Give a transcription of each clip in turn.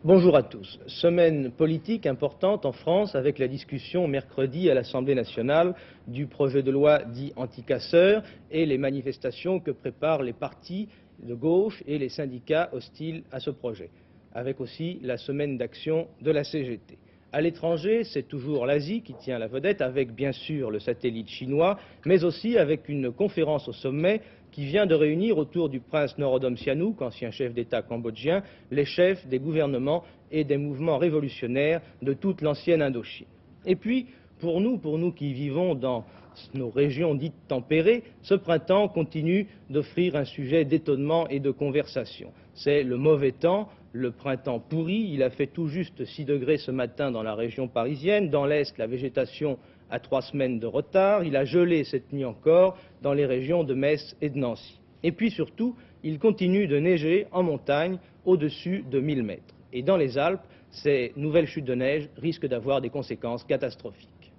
Bonjour à tous. Semaine politique importante en France avec la discussion mercredi à l'Assemblée nationale du projet de loi dit anti-casseurs et les manifestations que préparent les partis de gauche et les syndicats hostiles à ce projet, avec aussi la semaine d'action de la CGT. À l'étranger, c'est toujours l'Asie qui tient la vedette, avec bien sûr le satellite chinois, mais aussi avec une conférence au sommet qui vient de réunir autour du prince Norodom Sihanouk, ancien chef d'État cambodgien, les chefs des gouvernements et des mouvements révolutionnaires de toute l'ancienne Indochine. Et puis, pour nous qui vivons dans nos régions dites tempérées, ce printemps continue d'offrir un sujet d'étonnement et de conversation. C'est le mauvais temps, le printemps pourri. Il a fait tout juste 6 degrés ce matin dans la région parisienne. Dans l'Est, la végétation a 3 semaines de retard. Il a gelé cette nuit encore dans les régions de Metz et de Nancy. Et puis surtout, il continue de neiger en montagne au-dessus de 1000 mètres. Et dans les Alpes, ces nouvelles chutes de neige risquent d'avoir des conséquences catastrophiques.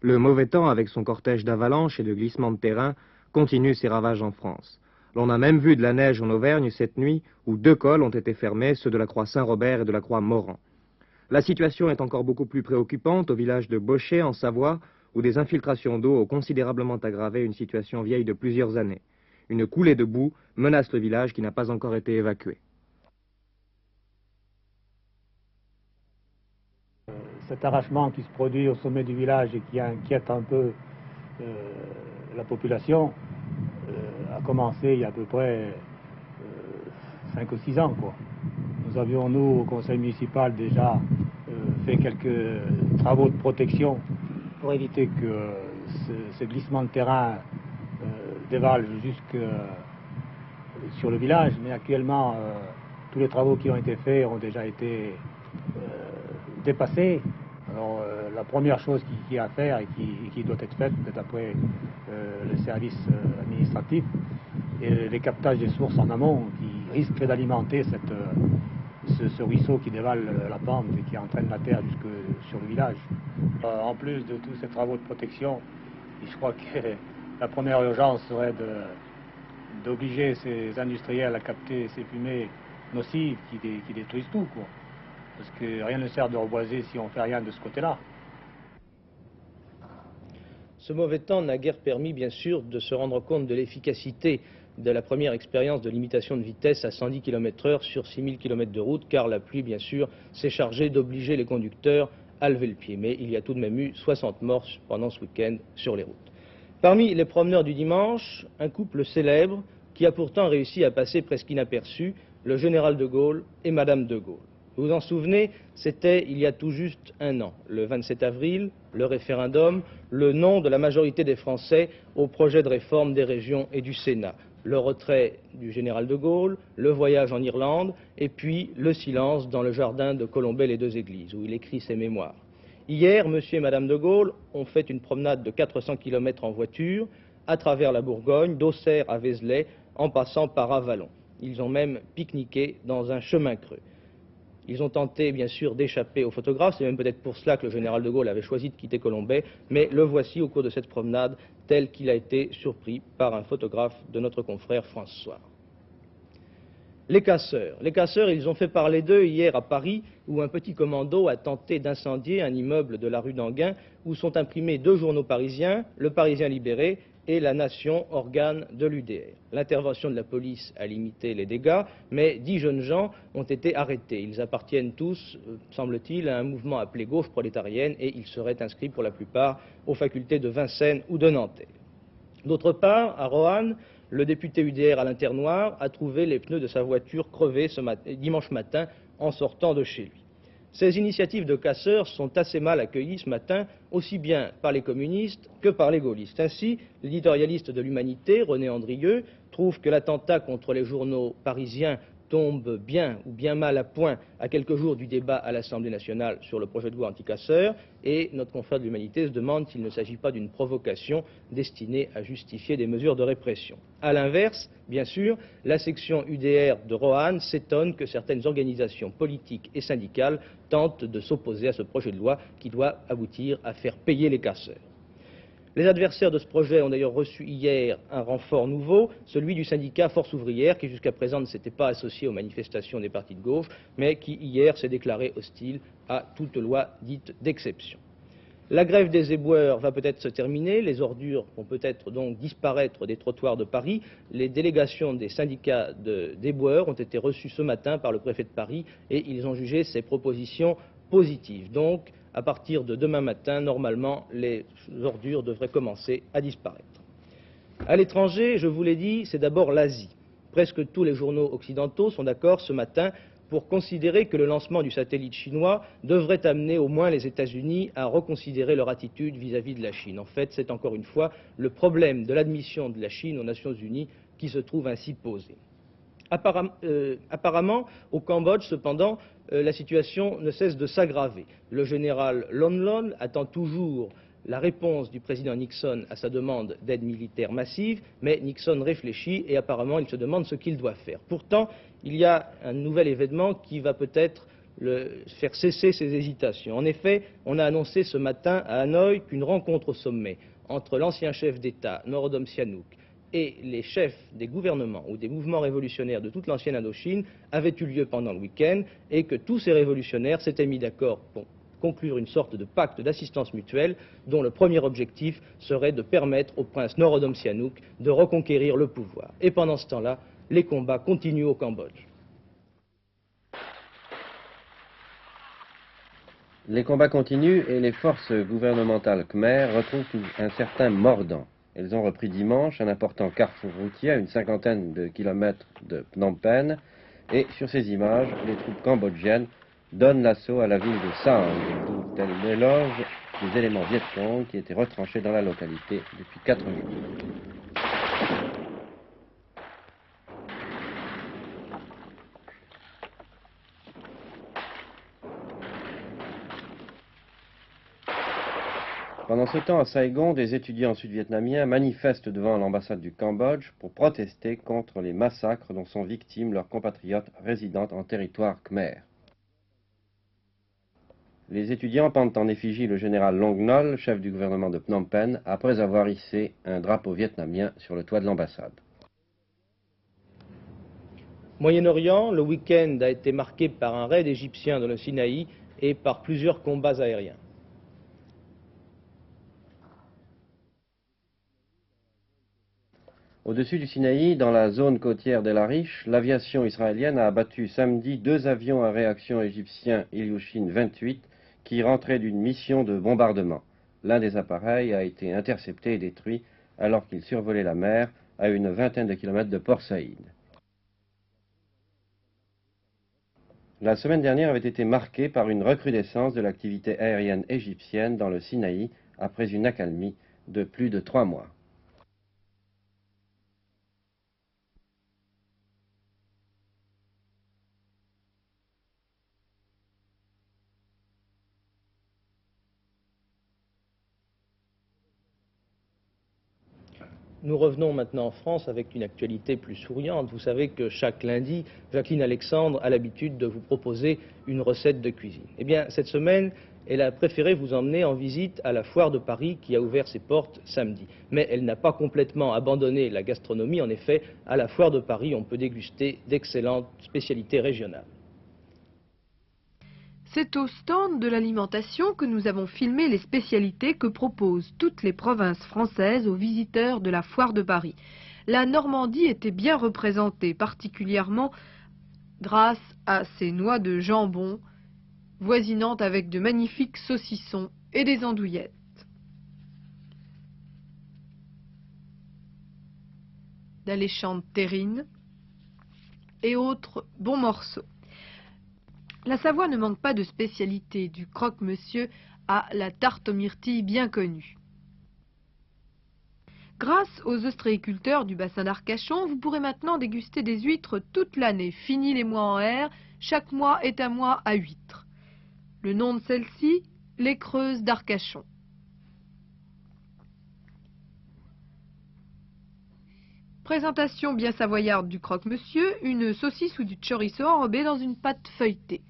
Le mauvais temps, avec son cortège d'avalanches et de glissements de terrain, continue ses ravages en France. L'on a même vu de la neige en Auvergne cette nuit, où 2 cols ont été fermés, ceux de la croix Saint-Robert et de la croix Morand. La situation est encore beaucoup plus préoccupante au village de Bochet, en Savoie, où des infiltrations d'eau ont considérablement aggravé une situation vieille de plusieurs années. Une coulée de boue menace le village qui n'a pas encore été évacué. Cet arrachement qui se produit au sommet du village et qui inquiète un peu la population a commencé il y a à peu près 5 ou 6 ans, quoi. Nous avions, nous, au conseil municipal, déjà fait quelques travaux de protection pour éviter que ce glissement de terrain dévale jusque sur le village. Mais actuellement, tous les travaux qui ont été faits ont déjà été dépassés. Alors, la première chose qui est à faire et qui doit être faite, d'après le service administratif, et les captages des sources en amont qui risqueraient d'alimenter ce ruisseau qui dévale la pente et qui entraîne la terre jusque sur le village. En plus de tous ces travaux de protection, je crois que la première urgence serait d'obliger ces industriels à capter ces fumées nocives qui détruisent tout, quoi. Parce que rien ne sert de reboiser si on ne fait rien de ce côté-là. Ce mauvais temps n'a guère permis, bien sûr, de se rendre compte de l'efficacité de la première expérience de limitation de vitesse à 110 km/h sur 6000 km de route, car la pluie, bien sûr, s'est chargée d'obliger les conducteurs à lever le pied. Mais il y a tout de même eu 60 morts pendant ce week-end sur les routes. Parmi les promeneurs du dimanche, un couple célèbre qui a pourtant réussi à passer presque inaperçu, le général de Gaulle et Madame de Gaulle. Vous vous en souvenez, c'était il y a tout juste 1 an, le 27 avril, le référendum, le non de la majorité des Français au projet de réforme des régions et du Sénat, le retrait du général de Gaulle, le voyage en Irlande et puis le silence dans le jardin de Colombey-les-Deux-Églises, où il écrit ses mémoires. Hier, monsieur et madame de Gaulle ont fait une promenade de 400 km en voiture à travers la Bourgogne, d'Auxerre à Vézelay, en passant par Avallon. Ils ont même pique-niqué dans un chemin creux. Ils ont tenté, bien sûr, d'échapper aux photographes. C'est même peut-être pour cela que le général de Gaulle avait choisi de quitter Colombey. Mais le voici au cours de cette promenade, tel qu'il a été surpris par un photographe de notre confrère François. Les casseurs, ils ont fait parler d'eux hier à Paris, où un petit commando a tenté d'incendier un immeuble de la rue d'Anguin, où sont imprimés 2 journaux parisiens, Le Parisien libéré et La Nation, organe de l'UDR. L'intervention de la police a limité les dégâts, mais 10 jeunes gens ont été arrêtés. Ils appartiennent tous, semble-t-il, à un mouvement appelé Gauche prolétarienne et ils seraient inscrits pour la plupart aux facultés de Vincennes ou de Nanterre. D'autre part, à Roanne, le député UDR Alain Ternoir a trouvé les pneus de sa voiture crevés dimanche matin en sortant de chez lui. Ces initiatives de casseurs sont assez mal accueillies ce matin, aussi bien par les communistes que par les gaullistes. Ainsi, l'éditorialiste de l'Humanité, René Andrieux, trouve que l'attentat contre les journaux parisiens tombe bien ou bien mal à point à quelques jours du débat à l'Assemblée nationale sur le projet de loi anti-casseurs, et notre confrère de l'Humanité se demande s'il ne s'agit pas d'une provocation destinée à justifier des mesures de répression. A l'inverse, bien sûr, la section UDR de Roanne s'étonne que certaines organisations politiques et syndicales tentent de s'opposer à ce projet de loi qui doit aboutir à faire payer les casseurs. Les adversaires de ce projet ont d'ailleurs reçu hier un renfort nouveau, celui du syndicat Force ouvrière, qui jusqu'à présent ne s'était pas associé aux manifestations des partis de gauche, mais qui hier s'est déclaré hostile à toute loi dite d'exception. La grève des éboueurs va peut-être se terminer, les ordures vont peut-être donc disparaître des trottoirs de Paris. Les délégations des syndicats d'éboueurs ont été reçues ce matin par le préfet de Paris et ils ont jugé ces propositions positives. Donc, à partir de demain matin, normalement, les ordures devraient commencer à disparaître. À l'étranger, je vous l'ai dit, c'est d'abord l'Asie. Presque tous les journaux occidentaux sont d'accord ce matin pour considérer que le lancement du satellite chinois devrait amener au moins les États-Unis à reconsidérer leur attitude vis-à-vis de la Chine. En fait, c'est encore une fois le problème de l'admission de la Chine aux Nations Unies qui se trouve ainsi posé. Apparemment, au Cambodge, cependant, la situation ne cesse de s'aggraver. Le général Lon Nol attend toujours la réponse du président Nixon à sa demande d'aide militaire massive, mais Nixon réfléchit et apparemment il se demande ce qu'il doit faire. Pourtant, il y a un nouvel événement qui va peut-être faire cesser ses hésitations. En effet, on a annoncé ce matin à Hanoï qu'une rencontre au sommet entre l'ancien chef d'État Norodom Sihanouk et les chefs des gouvernements ou des mouvements révolutionnaires de toute l'ancienne Indochine avait eu lieu pendant le week-end et que tous ces révolutionnaires s'étaient mis d'accord pour conclure une sorte de pacte d'assistance mutuelle dont le premier objectif serait de permettre au prince Norodom Sihanouk de reconquérir le pouvoir. Et pendant ce temps-là, les combats continuent au Cambodge. Les combats continuent et les forces gouvernementales khmères retrouvent un certain mordant. Elles ont repris dimanche un important carrefour routier à une cinquantaine de kilomètres de Phnom Penh et sur ces images, les troupes cambodgiennes donnent l'assaut à la ville de Saang, d'où elles délogent des éléments Viet Cong qui étaient retranchés dans la localité depuis 4 jours. Pendant ce temps, à Saigon, des étudiants sud-vietnamiens manifestent devant l'ambassade du Cambodge pour protester contre les massacres dont sont victimes leurs compatriotes résidant en territoire khmer. Les étudiants pendent en effigie le général Lon Nol, chef du gouvernement de Phnom Penh, après avoir hissé un drapeau vietnamien sur le toit de l'ambassade. Moyen-Orient, le week-end a été marqué par un raid égyptien dans le Sinaï et par plusieurs combats aériens. Au-dessus du Sinaï, dans la zone côtière d'El Arish, l'aviation israélienne a abattu samedi 2 avions à réaction égyptiens Ilyushin 28 qui rentraient d'une mission de bombardement. L'un des appareils a été intercepté et détruit alors qu'il survolait la mer à une vingtaine de kilomètres de Port Saïd. La semaine dernière avait été marquée par une recrudescence de l'activité aérienne égyptienne dans le Sinaï après une accalmie de plus de 3 mois. Nous revenons maintenant en France avec une actualité plus souriante. Vous savez que chaque lundi, Jacqueline Alexandre a l'habitude de vous proposer une recette de cuisine. Eh bien, cette semaine, elle a préféré vous emmener en visite à la Foire de Paris qui a ouvert ses portes samedi. Mais elle n'a pas complètement abandonné la gastronomie. En effet, à la Foire de Paris, on peut déguster d'excellentes spécialités régionales. C'est au stand de l'alimentation que nous avons filmé les spécialités que proposent toutes les provinces françaises aux visiteurs de la Foire de Paris. La Normandie était bien représentée, particulièrement grâce à ses noix de jambon, voisinant avec de magnifiques saucissons et des andouillettes. D'alléchantes terrines et autres bons morceaux. La Savoie ne manque pas de spécialité, du croque-monsieur à la tarte aux myrtilles bien connue. Grâce aux ostréiculteurs du bassin d'Arcachon, vous pourrez maintenant déguster des huîtres toute l'année. Fini les mois en R, chaque mois est un mois à huîtres. Le nom de celle-ci, les Creuses d'Arcachon. Présentation bien savoyarde du croque-monsieur, une saucisse ou du chorizo enrobé dans une pâte feuilletée.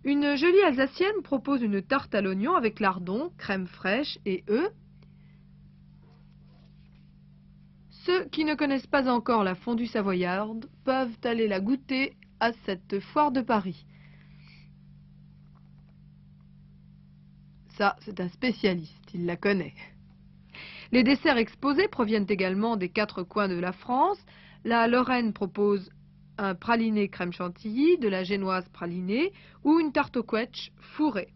Une jolie Alsacienne propose une tarte à l'oignon avec lardons, crème fraîche et œufs. Ceux qui ne connaissent pas encore la fondue savoyarde peuvent aller la goûter à cette foire de Paris. Ça, c'est un spécialiste, il la connaît. Les desserts exposés proviennent également des 4 coins de la France. La Lorraine propose un praliné crème chantilly, de la génoise pralinée ou une tarte au quetch fourrée.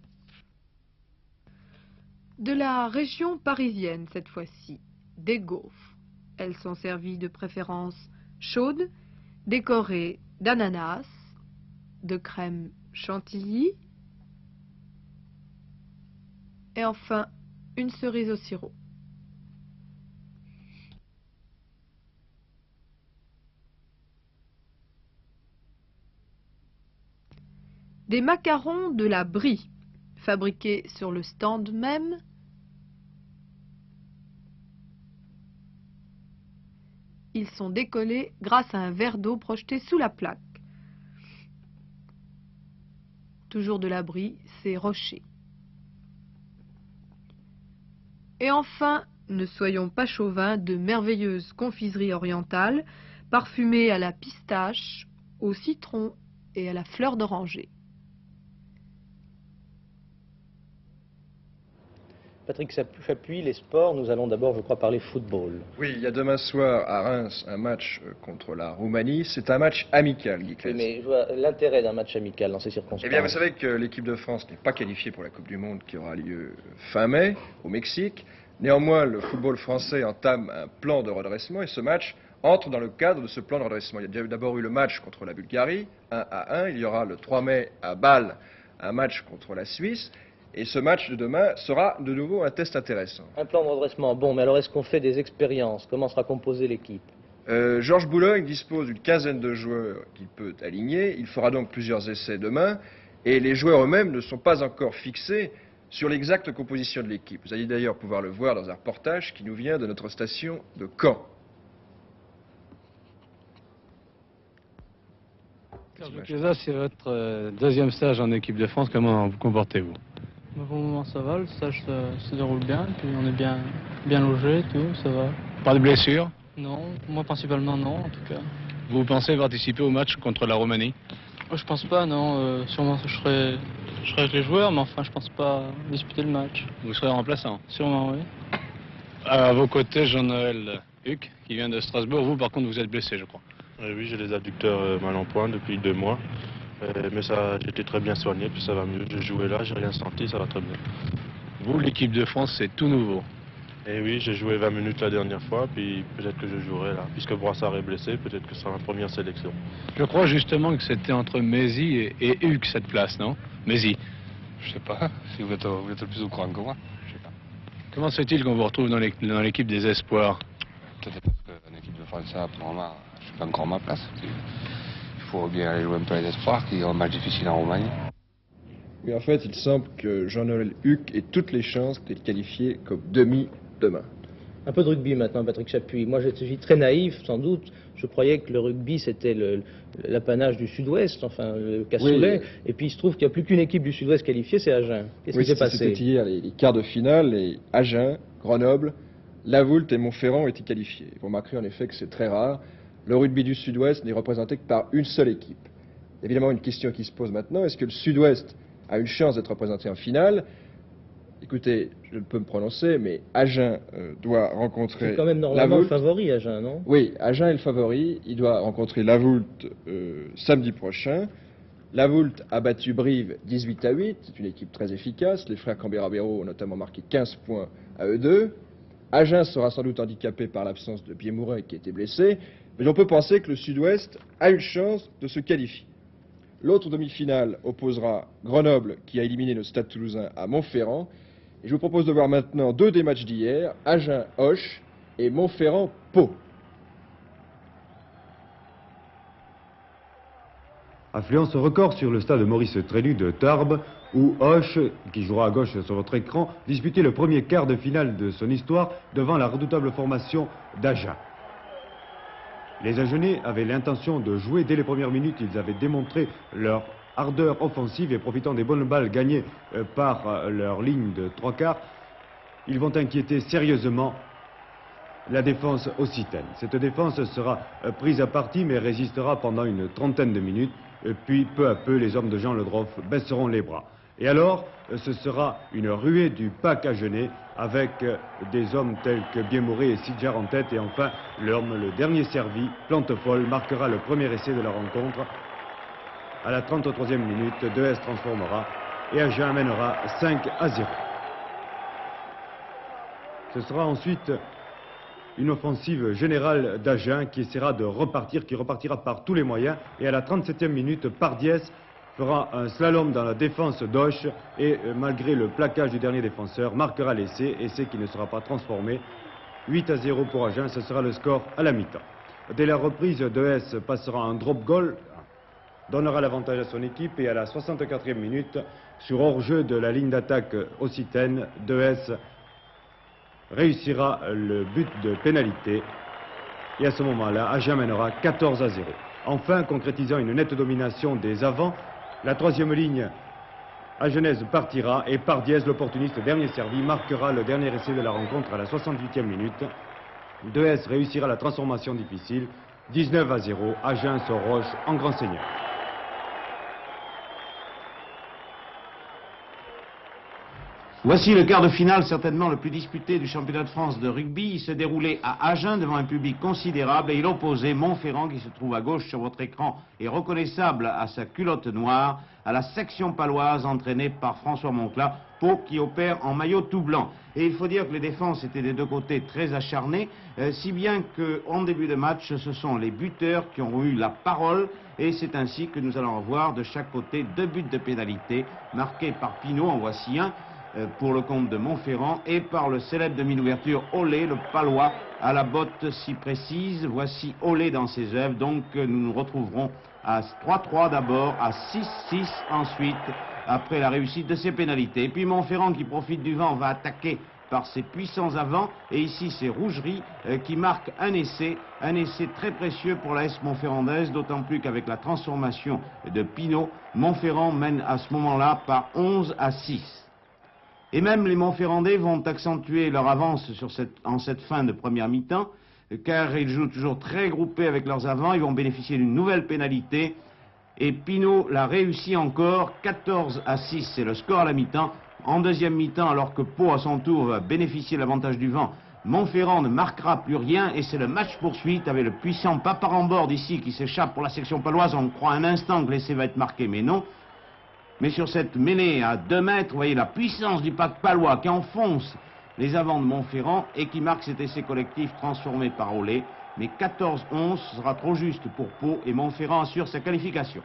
De la région parisienne cette fois-ci, des gaufres. Elles sont servies de préférence chaudes, décorées d'ananas, de crème chantilly et enfin une cerise au sirop. Des macarons de la Brie, fabriqués sur le stand même. Ils sont décollés grâce à un verre d'eau projeté sous la plaque. Toujours de la Brie, c'est rocher. Et enfin, ne soyons pas chauvins, de merveilleuses confiseries orientales, parfumées à la pistache, au citron et à la fleur d'oranger. Patrick Chapuis, les sports, nous allons d'abord, je crois, parler football. Oui, il y a demain soir à Reims un match contre la Roumanie. C'est un match amical, Guy Claes. Oui, mais je vois l'intérêt d'un match amical dans ces circonstances. Eh bien, vous savez que l'équipe de France n'est pas qualifiée pour la Coupe du Monde qui aura lieu fin mai au Mexique. Néanmoins, le football français entame un plan de redressement et ce match entre dans le cadre de ce plan de redressement. Il y a d'abord eu le match contre la Bulgarie, 1-1. Il y aura le 3 mai à Bâle un match contre la Suisse. Et ce match de demain sera de nouveau un test intéressant. Un plan de redressement, bon, mais alors est-ce qu'on fait des expériences? Comment sera composée l'équipe? Georges Boulogne dispose d'une quinzaine de joueurs qu'il peut aligner. Il fera donc plusieurs essais demain. Et les joueurs eux-mêmes ne sont pas encore fixés sur l'exacte composition de l'équipe. Vous allez d'ailleurs pouvoir le voir dans un reportage qui nous vient de notre station de Caen. Carlos, c'est votre deuxième stage en équipe de France. Comment vous comportez-vous? Pour le moment, ça va. Le stage se déroule bien. Puis on est bien logé, tout. Ça va. Pas de blessures? Non, moi principalement non, en tout cas. Vous pensez participer au match contre la Roumanie? Je pense pas, non. Sûrement, je serai avec les joueurs, mais enfin, je pense pas disputer le match. Vous serez remplaçant? Sûrement, oui. À vos côtés, Jean-Noël Huc, qui vient de Strasbourg. Vous, par contre, vous êtes blessé, je crois. Oui, j'ai les adducteurs mal en point depuis 2 mois. Mais ça, j'ai été très bien soigné, puis ça va mieux. J'ai joué là, j'ai rien senti, ça va très bien. Vous, l'équipe de France, c'est tout nouveau. Et oui, j'ai joué 20 minutes la dernière fois, puis peut-être que je jouerai là. Puisque Brassard est blessé, peut-être que ce sera ma première sélection. Je crois justement que c'était entre Mézy et Huc, cette place, non? Mézy. Je sais pas, si vous êtes le plus au courant que moi. Je sais pas. Comment se fait-il qu'on vous retrouve dans l'équipe des espoirs? Peut-être parce qu'en équipe de France, pour le moment, je suis pas encore à ma place. Il faut bien aller jouer un peu les espoirs, qui ont un match difficile en Roumanie. Mais en fait, il semble que Jean-Noël Huc ait toutes les chances d'être qualifié comme demi demain. Un peu de rugby maintenant, Patrick Chapuis. Moi, je suis très naïf, sans doute. Je croyais que le rugby, c'était l'apanage du Sud-Ouest, enfin, le cassoulet. Oui. Et puis, il se trouve qu'il n'y a plus qu'une équipe du Sud-Ouest qualifiée, c'est Agen. Qu'est-ce qui s'est passé? C'était hier, les quarts de finale, et Agen, Grenoble, Lavoult et Montferrand étaient qualifiés. Vous remarquerez en effet que c'est très rare. Le rugby du Sud-Ouest n'est représenté que par une seule équipe. Évidemment, une question qui se pose maintenant, est-ce que le Sud-Ouest a une chance d'être représenté en finale? Écoutez, je ne peux me prononcer, mais Agen doit rencontrer c'est quand même normalement le favori, Agen, non? Oui, Agen est le favori. Il doit rencontrer Lavoult samedi prochain. Lavoult a battu Brive 18-8. C'est une équipe très efficace. Les frères Cambera-Béraud ont notamment marqué 15 points à eux deux. Agen sera sans doute handicapé par l'absence de Biemouret qui était blessé. Mais on peut penser que le Sud-Ouest a une chance de se qualifier. L'autre demi-finale opposera Grenoble, qui a éliminé le Stade Toulousain, à Montferrand. Et je vous propose de voir maintenant 2 des matchs d'hier, Agen-Auch et Montferrand-Pau. Affluence record sur le stade Maurice Trénu de Tarbes, où Auch, qui jouera à gauche sur votre écran, disputait le premier quart de finale de son histoire devant la redoutable formation d'Agen. Les Agenais avaient l'intention de jouer dès les premières minutes. Ils avaient démontré leur ardeur offensive et profitant des bonnes balles gagnées par leur ligne de 3/4, ils vont inquiéter sérieusement la défense occitane. Cette défense sera prise à partie mais résistera pendant une trentaine de minutes, puis peu à peu les hommes de Jean Le Droff baisseront les bras. Et alors, ce sera une ruée du pack à Genève avec des hommes tels que Biémouré et Sidjar en tête. Et enfin, l'homme, le dernier servi, Plantefolle, marquera le premier essai de la rencontre. À la 33e minute, Dehaes transformera et Agen mènera 5-0. Ce sera ensuite une offensive générale d'Agen qui essaiera de repartir, qui repartira par tous les moyens. Et à la 37e minute, Pardiès fera un slalom dans la défense d'Auch et malgré le plaquage du dernier défenseur, marquera l'essai, essai qui ne sera pas transformé. 8-0 pour Agen, ce sera le score à la mi-temps. Dès la reprise, Dehaes passera un drop goal, donnera l'avantage à son équipe et à la 64e minute, sur hors-jeu de la ligne d'attaque occitane, Dehaes réussira le but de pénalité et à ce moment-là, Agen mènera 14-0. Enfin, concrétisant une nette domination des avants, la troisième ligne agenaise partira et Pardiès, l'opportuniste dernier servi, marquera le dernier essai de la rencontre à la 68e minute. Dehaes réussira la transformation difficile, 19-0, Agen se roche en grand seigneur. Voici le quart de finale certainement le plus disputé du championnat de France de rugby. Il se déroulait à Agen devant un public considérable et il opposait Montferrand qui se trouve à gauche sur votre écran et reconnaissable à sa culotte noire à la section paloise entraînée par François Monclat, Pau qui opère en maillot tout blanc. Et il faut dire que les défenses étaient des deux côtés très acharnées, si bien qu'en début de match ce sont les buteurs qui ont eu la parole et c'est ainsi que nous allons avoir de chaque côté 2 buts de pénalité marqués par Pinault, en voici un pour le compte de Montferrand et par le célèbre demi-ouverture Olé, le palois, à la botte si précise. Voici Olé dans ses œuvres, donc nous nous retrouverons à 3-3 d'abord, à 6-6 ensuite, après la réussite de ces pénalités. Et puis Montferrand qui profite du vent va attaquer par ses puissants avants, et ici c'est Rougerie qui marque un essai très précieux pour la S montferrandaise, d'autant plus qu'avec la transformation de Pinault, Montferrand mène à ce moment-là par 11-6. Et même les Montferrandais vont accentuer leur avance en cette fin de première mi-temps, car ils jouent toujours très groupés avec leurs avants. Ils vont bénéficier d'une nouvelle pénalité. Et Pinault l'a réussi encore, 14-6, c'est le score à la mi-temps. En deuxième mi-temps, alors que Pau à son tour va bénéficier de l'avantage du vent, Montferrand ne marquera plus rien et c'est le match poursuite avec le puissant Paparambord ici qui s'échappe pour la section paloise. On croit un instant que l'essai va être marqué, mais non. Mais sur cette mêlée à 2 mètres, vous voyez la puissance du pack palois qui enfonce les avants de Montferrand et qui marque cet essai collectif transformé par Olé. Mais 14-11, ce sera trop juste pour Pau et Montferrand assure sa qualification.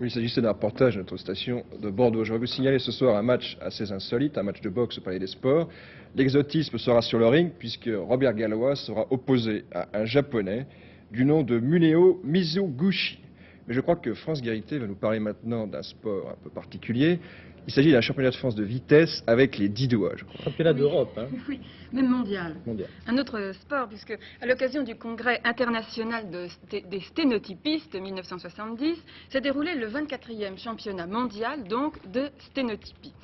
Oui, il s'agissait d'un reportage de notre station de Bordeaux. Je vais vous signaler ce soir un match assez insolite, un match de boxe au Palais des Sports. L'exotisme sera sur le ring puisque Robert Gallois sera opposé à un Japonais du nom de Muneo Mizoguchi. Mais je crois que France Guérité va nous parler maintenant d'un sport un peu particulier. Il s'agit d'un championnat de France de vitesse avec les 10 doigts, je crois. Championnat d'Europe, hein. Oui, même mondial. Mondial. Un autre sport, puisque à l'occasion du congrès international des sténotypistes 1970, s'est déroulé le 24e championnat mondial, donc, de sténotypie.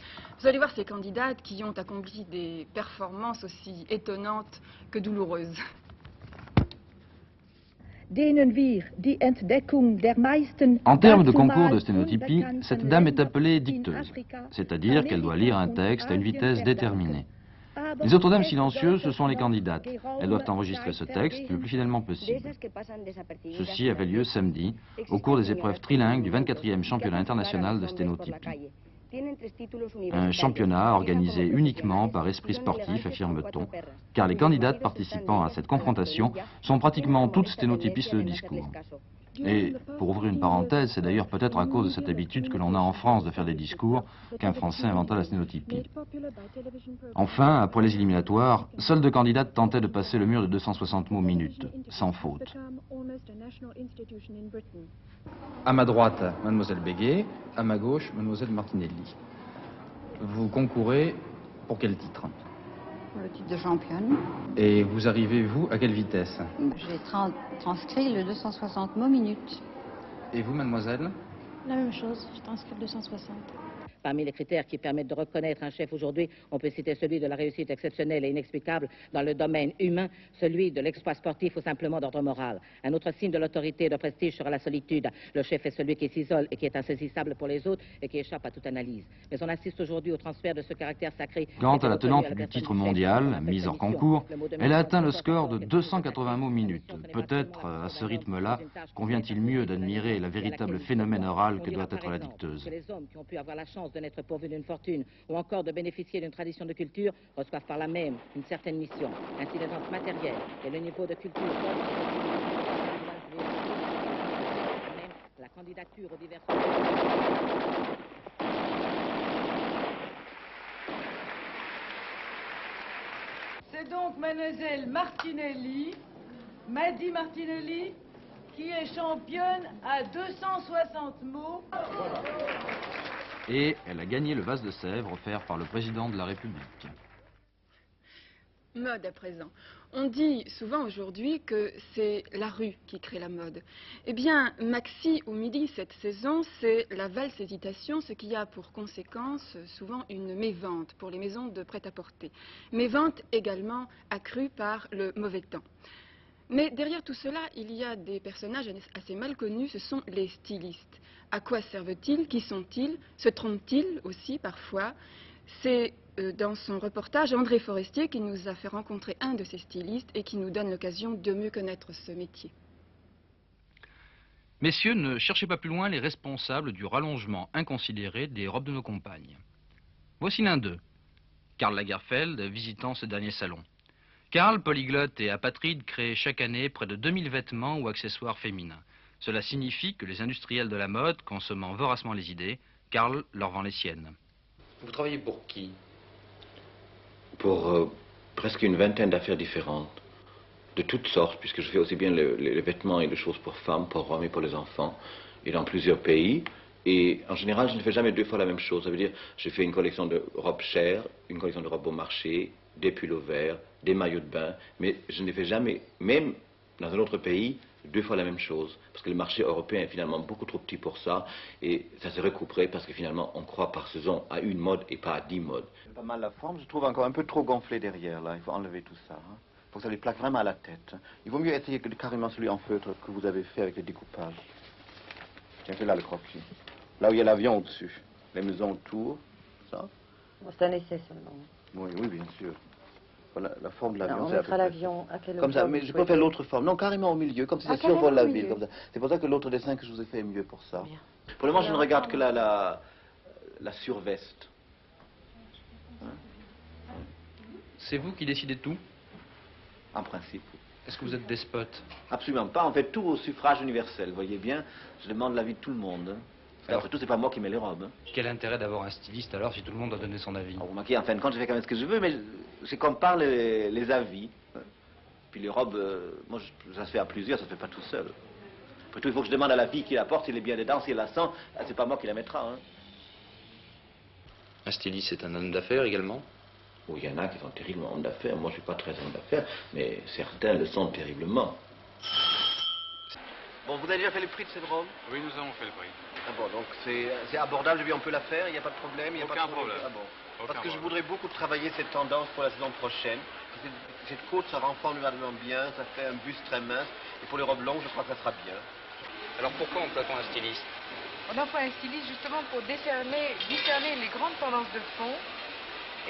Vous allez voir ces candidates qui ont accompli des performances aussi étonnantes que douloureuses. En termes de concours de sténotypie, cette dame est appelée dicteuse, c'est-à-dire qu'elle doit lire un texte à une vitesse déterminée. Les autres dames silencieuses, ce sont les candidates. Elles doivent enregistrer ce texte le plus fidèlement possible. Ceci avait lieu samedi, au cours des épreuves trilingues du 24e championnat international de sténotypie. Un championnat organisé uniquement par esprit sportif, affirme-t-on, car les candidates participant à cette confrontation sont pratiquement toutes sténotypistes de discours. Et, pour ouvrir une parenthèse, c'est d'ailleurs peut-être à cause de cette habitude que l'on a en France de faire des discours qu'un Français inventa la sténotypie. Enfin, après les éliminatoires, seules 2 candidates tentaient de passer le mur de 260 mots minute, sans faute. À ma droite, mademoiselle Béguet, à ma gauche, mademoiselle Martinelli. Vous concourez pour quel titre? Pour le titre de championne. Et vous arrivez, vous, à quelle vitesse? J'ai transcrit le 260 mots minute. Et vous, mademoiselle? La même chose, je transcrire 260. Parmi les critères qui permettent de reconnaître un chef aujourd'hui, on peut citer celui de la réussite exceptionnelle et inexplicable dans le domaine humain, celui de l'exploit sportif ou simplement d'ordre moral. Un autre signe de l'autorité et de prestige sera la solitude. Le chef est celui qui s'isole et qui est insaisissable pour les autres et qui échappe à toute analyse. Mais on assiste aujourd'hui au transfert de ce caractère sacré. Quant à la tenante du titre mondial, mise hors concours, elle a atteint le score de 280 mots minutes. Peut-être, à ce rythme-là, convient-il mieux d'admirer le véritable phénomène oral que doit être la dicteuse. Les hommes qui ont pu avoir la chance de n'être pourvus d'une fortune ou encore de bénéficier d'une tradition de culture reçoivent par là même une certaine mission. Ainsi, l'aisance matérielle et le niveau de culture la candidature aux diverses... C'est donc mademoiselle Martinelli, Madi Martinelli, qui est championne à 260 mots. Et elle a gagné le vase de Sèvres offert par le président de la République. Mode à présent. On dit souvent aujourd'hui que c'est la rue qui crée la mode. Eh bien, Maxi ou Midi cette saison, c'est la valse hésitation, ce qui a pour conséquence souvent une mévente pour les maisons de prêt-à-porter. Mévente également accrue par le mauvais temps. Mais derrière tout cela, il y a des personnages assez mal connus, ce sont les stylistes. À quoi servent-ils? Qui sont-ils? Se trompent-ils aussi parfois? C'est dans son reportage André Forestier qui nous a fait rencontrer un de ces stylistes et qui nous donne l'occasion de mieux connaître ce métier. Messieurs, ne cherchez pas plus loin les responsables du rallongement inconsidéré des robes de nos compagnes. Voici l'un d'eux, Karl Lagerfeld, visitant ce dernier salon. Karl, polyglotte et apatride, crée chaque année près de 2000 vêtements ou accessoires féminins. Cela signifie que les industriels de la mode, consommant voracement les idées, Karl leur vend les siennes. Vous travaillez pour qui? Pour presque une vingtaine d'affaires différentes, de toutes sortes, puisque je fais aussi bien les vêtements et les choses pour femmes, pour hommes et pour les enfants, et dans plusieurs pays. Et en général, je ne fais jamais deux fois la même chose. Ça veut dire, je fais une collection de robes chères, une collection de robes bon marché, des pulls verts, des maillots de bain, mais je ne fais jamais, même dans un autre pays, deux fois la même chose. Parce que le marché européen est finalement beaucoup trop petit pour ça, et ça se recouperait parce que finalement, on croit par saison à une mode et pas à 10 modes. Pas mal la forme, je trouve encore un peu trop gonflé derrière, là. Il faut enlever tout ça. Il faut que ça lui plaque vraiment à la tête. Il vaut mieux essayer que carrément celui en feutre que vous avez fait avec le découpage. Tiens, c'est là le croquis. Là où il y a l'avion au-dessus. Les maisons autour, ça. C'est un essai seulement. Oui, oui, bien sûr. Voilà, la forme de l'avion. On mettra l'avion à quelle hauteur? Comme ça, mais je préfère l'autre forme. Non, carrément au milieu, comme si ça survole la ville. C'est pour ça que l'autre dessin que je vous ai fait est mieux pour ça. Bien. Pour le moment, je ne regarde que la surveste. C'est vous qui décidez de tout? En principe. Est-ce que vous êtes despote? Absolument pas. On fait tout au suffrage universel. Vous voyez bien, je demande l'avis de tout le monde. Alors, après tout, c'est pas moi qui mets les robes. Quel intérêt d'avoir un styliste alors si tout le monde doit donner son avis? Vous remarquez, en fin de compte, je fais quand même ce que je veux, mais c'est comme par les avis. Puis les robes, moi, ça se fait à plusieurs, ça se fait pas tout seul. Après tout, il faut que je demande à la fille qui la porte s'il est bien dedans, si elle la sent. C'est pas moi qui la mettra. Un styliste, c'est un homme d'affaires également? Oui, il y en a qui sont terriblement hommes d'affaires. Moi, je suis pas très homme d'affaires, mais certains le sont terriblement. Bon, vous avez déjà fait le prix de cette robe? Oui, nous avons fait le prix. Ah bon, donc c'est abordable, je veux dire, on peut la faire, il n'y a pas de problème, il n'y a Aucun pas de problème. Ah bon. Aucun Parce que je problème. voudrais beaucoup travailler cette tendance pour la saison prochaine. Cette côte, ça rend formidablement bien, ça fait un buste très mince. Et pour les robes longues, je crois que ça sera bien. Alors pourquoi emploie-t-on un styliste? On emploie un styliste justement pour discerner les grandes tendances de fond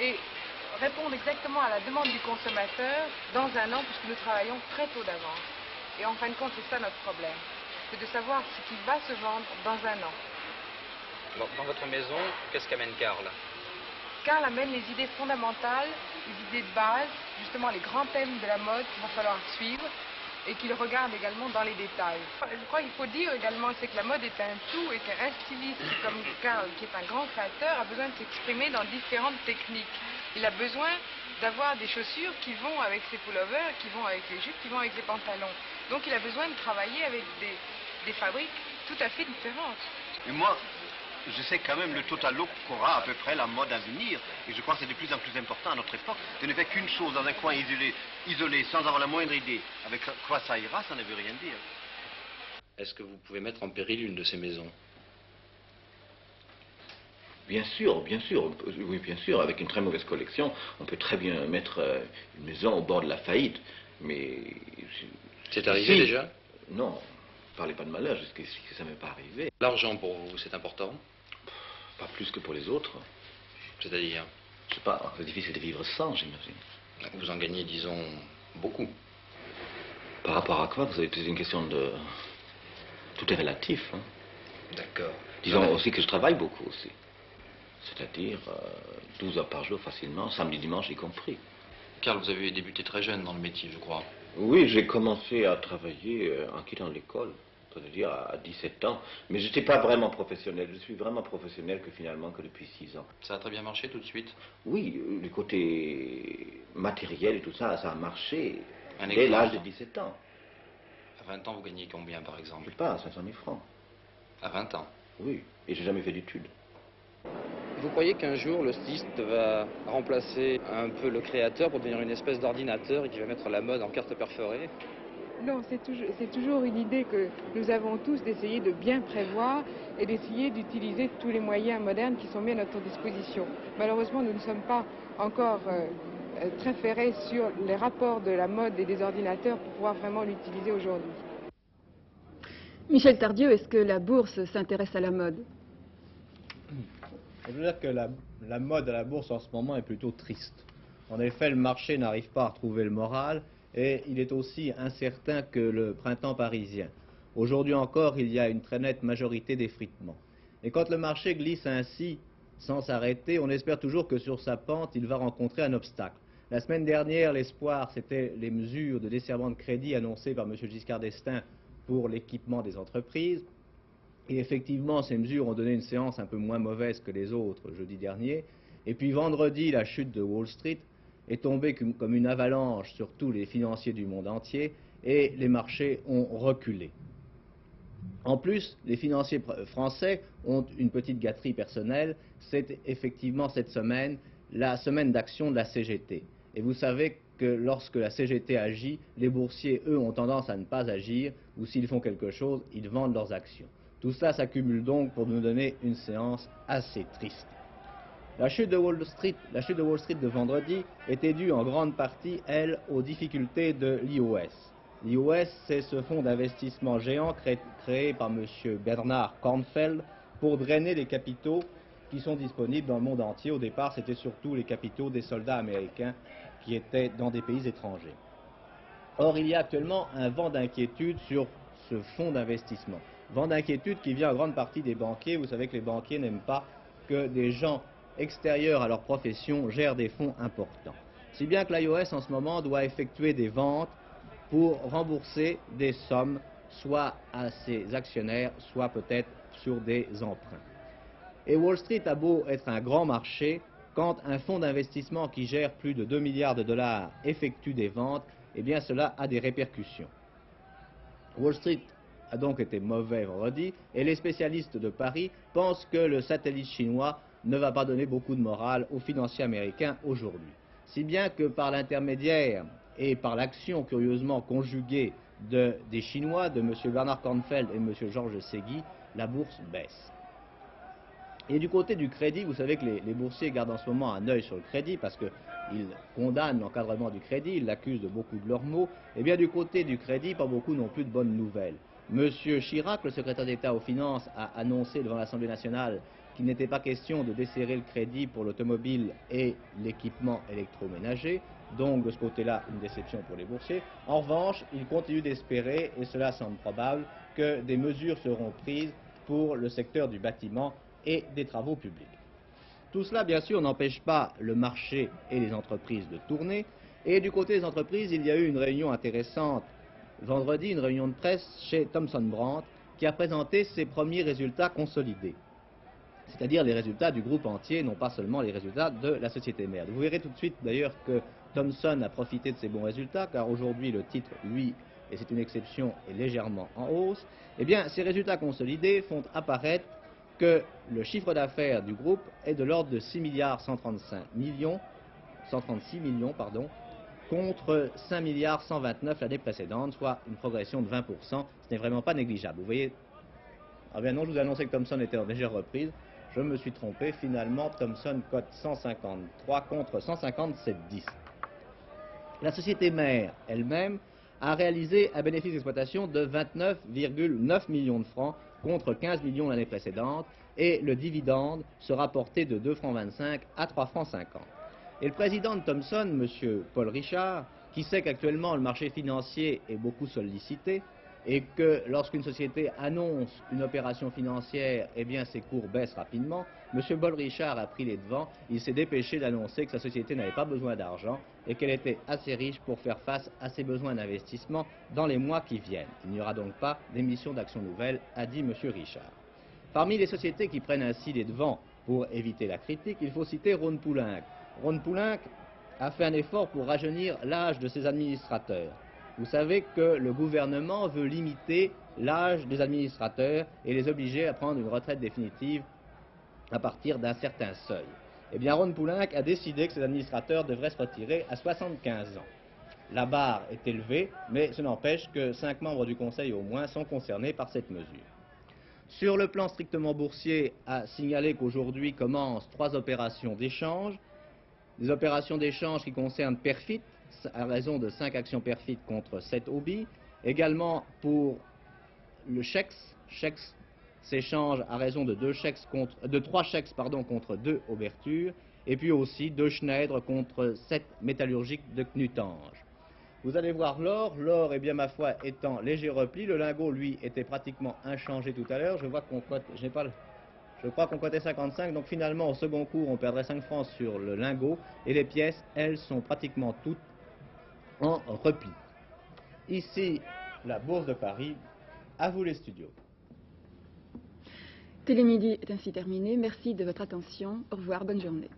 et répondre exactement à la demande du consommateur dans un an, puisque nous travaillons très tôt d'avance. Et en fin de compte, c'est ça notre problème. C'est de savoir ce qui va se vendre dans un an. Alors, dans votre maison, qu'est-ce qu'amène Karl? Karl amène les idées fondamentales, les idées de base, justement les grands thèmes de la mode qu'il va falloir suivre et qu'il regarde également dans les détails. Je crois qu'il faut dire également c'est que la mode est un tout et qu'un styliste comme Karl, qui est un grand créateur, a besoin de s'exprimer dans différentes techniques. Il a besoin d'avoir des chaussures qui vont avec ses pullovers, qui vont avec les jupes, qui vont avec les pantalons. Donc il a besoin de travailler avec des fabriques tout à fait différentes. Et moi, je sais quand même le total look qu'aura à peu près la mode à venir. Et je crois que c'est de plus en plus important à notre époque. De ne faire qu'une chose dans un coin isolé, sans avoir la moindre idée. Avec quoi ça ira, ça ne veut rien dire. Est-ce que vous pouvez mettre en péril une de ces maisons? Bien sûr, oui, bien sûr. Avec une très mauvaise collection, on peut très bien mettre une maison au bord de la faillite. Mais... C'est arrivé déjà? Non, parlez pas de malheur, jusqu'ici ça m'est pas arrivé. L'argent pour vous, c'est important? Pas plus que pour les autres. C'est-à-dire? Je sais pas, c'est difficile de vivre sans, j'imagine. Vous en gagnez, disons, beaucoup. Par rapport à quoi? Vous avez posé une question de... Tout est relatif, hein. D'accord. Disons aussi que je travaille beaucoup aussi. C'est-à-dire 12 heures par jour facilement, samedi, dimanche y compris. Karl, vous avez débuté très jeune dans le métier, je crois. Oui, j'ai commencé à travailler en quittant l'école, c'est-à-dire à 17 ans. Mais je n'étais pas vraiment professionnel. Je suis vraiment professionnel que finalement que depuis 6 ans. Ça a très bien marché tout de suite? Oui, le côté matériel et tout ça, ça a marché Un dès exemple. l'âge de 17 ans. À 20 ans, vous gagnez combien, par exemple? Je sais pas, 500 000 francs. À 20 ans? Oui, et j'ai jamais fait d'études. Vous croyez qu'un jour, le styliste va remplacer un peu le créateur pour devenir une espèce d'ordinateur et qui va mettre la mode en carte perforée? Non, c'est toujours une idée que nous avons tous d'essayer de bien prévoir et d'essayer d'utiliser tous les moyens modernes qui sont mis à notre disposition. Malheureusement, nous ne sommes pas encore très ferrés sur les rapports de la mode et des ordinateurs pour pouvoir vraiment l'utiliser aujourd'hui. Michel Tardieu, est-ce que la bourse s'intéresse à la mode? Je veux dire que la mode à la bourse en ce moment est plutôt triste. En effet, le marché n'arrive pas à retrouver le moral et il est aussi incertain que le printemps parisien. Aujourd'hui encore, il y a une très nette majorité d'effritement. Et quand le marché glisse ainsi, sans s'arrêter, on espère toujours que sur sa pente, il va rencontrer un obstacle. La semaine dernière, l'espoir, c'était les mesures de desserrement de crédit annoncées par M. Giscard d'Estaing pour l'équipement des entreprises. Et effectivement, ces mesures ont donné une séance un peu moins mauvaise que les autres jeudi dernier. Et puis vendredi, la chute de Wall Street est tombée comme une avalanche sur tous les financiers du monde entier et les marchés ont reculé. En plus, les financiers français ont une petite gâterie personnelle. C'est effectivement cette semaine, la semaine d'action de la CGT. Et vous savez que lorsque la CGT agit, les boursiers, eux, ont tendance à ne pas agir, ou s'ils font quelque chose, ils vendent leurs actions. Tout cela s'accumule donc pour nous donner une séance assez triste. La chute de Wall Street de vendredi était due en grande partie, elle, aux difficultés de l'IOS. L'IOS, c'est ce fonds d'investissement géant créé par M. Bernard Kornfeld pour drainer les capitaux qui sont disponibles dans le monde entier. Au départ, c'était surtout les capitaux des soldats américains qui étaient dans des pays étrangers. Or, il y a actuellement un vent d'inquiétude sur ce fonds d'investissement. Vent d'inquiétude qui vient en grande partie des banquiers. Vous savez que les banquiers n'aiment pas que des gens extérieurs à leur profession gèrent des fonds importants. Si bien que l'IOS en ce moment doit effectuer des ventes pour rembourser des sommes, soit à ses actionnaires, soit peut-être sur des emprunts. Et Wall Street a beau être un grand marché, quand un fonds d'investissement qui gère plus de 2 milliards de dollars effectue des ventes, eh bien cela a des répercussions. Wall Street a donc été mauvais vendredi et les spécialistes de Paris pensent que le satellite chinois ne va pas donner beaucoup de morale aux financiers américains aujourd'hui. Si bien que par l'intermédiaire et par l'action curieusement conjuguée des Chinois, de M. Bernard Kornfeld et M. Georges Segui, la bourse baisse. Et du côté du crédit, vous savez que les boursiers gardent en ce moment un œil sur le crédit parce qu'ils condamnent l'encadrement du crédit, ils l'accusent de beaucoup de leurs maux. Et bien du côté du crédit, pas beaucoup n'ont plus de bonnes nouvelles. Monsieur Chirac, le secrétaire d'État aux Finances, a annoncé devant l'Assemblée nationale qu'il n'était pas question de desserrer le crédit pour l'automobile et l'équipement électroménager. Donc de ce côté-là, une déception pour les boursiers. En revanche, il continue d'espérer, et cela semble probable, que des mesures seront prises pour le secteur du bâtiment et des travaux publics. Tout cela, bien sûr, n'empêche pas le marché et les entreprises de tourner. Et du côté des entreprises, il y a eu une réunion intéressante vendredi, une réunion de presse chez Thomson Brandt, qui a présenté ses premiers résultats consolidés. C'est-à-dire les résultats du groupe entier, non pas seulement les résultats de la société mère. Vous verrez tout de suite d'ailleurs que Thomson a profité de ces bons résultats, car aujourd'hui le titre, lui, et c'est une exception, est légèrement en hausse. Eh bien, ces résultats consolidés font apparaître que le chiffre d'affaires du groupe est de l'ordre de 6,136 milliards, contre 5,129 milliards l'année précédente, soit une progression de 20%. Ce n'est vraiment pas négligeable. Vous voyez, ah bien non, je vous ai annoncé que Thomson était en légère reprise. Je me suis trompé, finalement, Thomson cote 153 contre 157,10. La société mère elle-même a réalisé un bénéfice d'exploitation de 29,9 millions de francs contre 15 millions l'année précédente, et le dividende sera porté de 2,25 francs à 3,50 francs. Et le président de Thomson, M. Paul Richard, qui sait qu'actuellement le marché financier est beaucoup sollicité et que lorsqu'une société annonce une opération financière, eh bien ses cours baissent rapidement, M. Paul Richard a pris les devants, il s'est dépêché d'annoncer que sa société n'avait pas besoin d'argent et qu'elle était assez riche pour faire face à ses besoins d'investissement dans les mois qui viennent. Il n'y aura donc pas d'émission d'actions nouvelles, a dit M. Richard. Parmi les sociétés qui prennent ainsi les devants pour éviter la critique, il faut citer Rhône-Poulenc. Rhône-Poulenc a fait un effort pour rajeunir l'âge de ses administrateurs. Vous savez que le gouvernement veut limiter l'âge des administrateurs et les obliger à prendre une retraite définitive à partir d'un certain seuil. Eh bien, Rhône-Poulenc a décidé que ses administrateurs devraient se retirer à 75 ans. La barre est élevée, mais ce n'empêche que 5 membres du Conseil au moins sont concernés par cette mesure. Sur le plan strictement boursier, à signaler qu'aujourd'hui commencent 3 opérations d'échange. Des opérations d'échange qui concernent Perfit, à raison de 5 actions Perfit contre 7 Obi. Également pour le Chex s'échange à raison de 3 chèques contre 2 Ouvertures. Et puis aussi 2 Schneider contre 7 métallurgiques de Knutange. Vous allez voir l'or. L'or, eh bien, ma foi, est en léger repli. Le lingot, lui, était pratiquement inchangé tout à l'heure. Je vois qu'on cote, je crois qu'on cotait 55, donc finalement au second cours on perdrait 5 francs sur le lingot et les pièces, elles, sont pratiquement toutes en repli. Ici, la Bourse de Paris, à vous les studios. Télémidi est ainsi terminé, merci de votre attention, au revoir, bonne journée.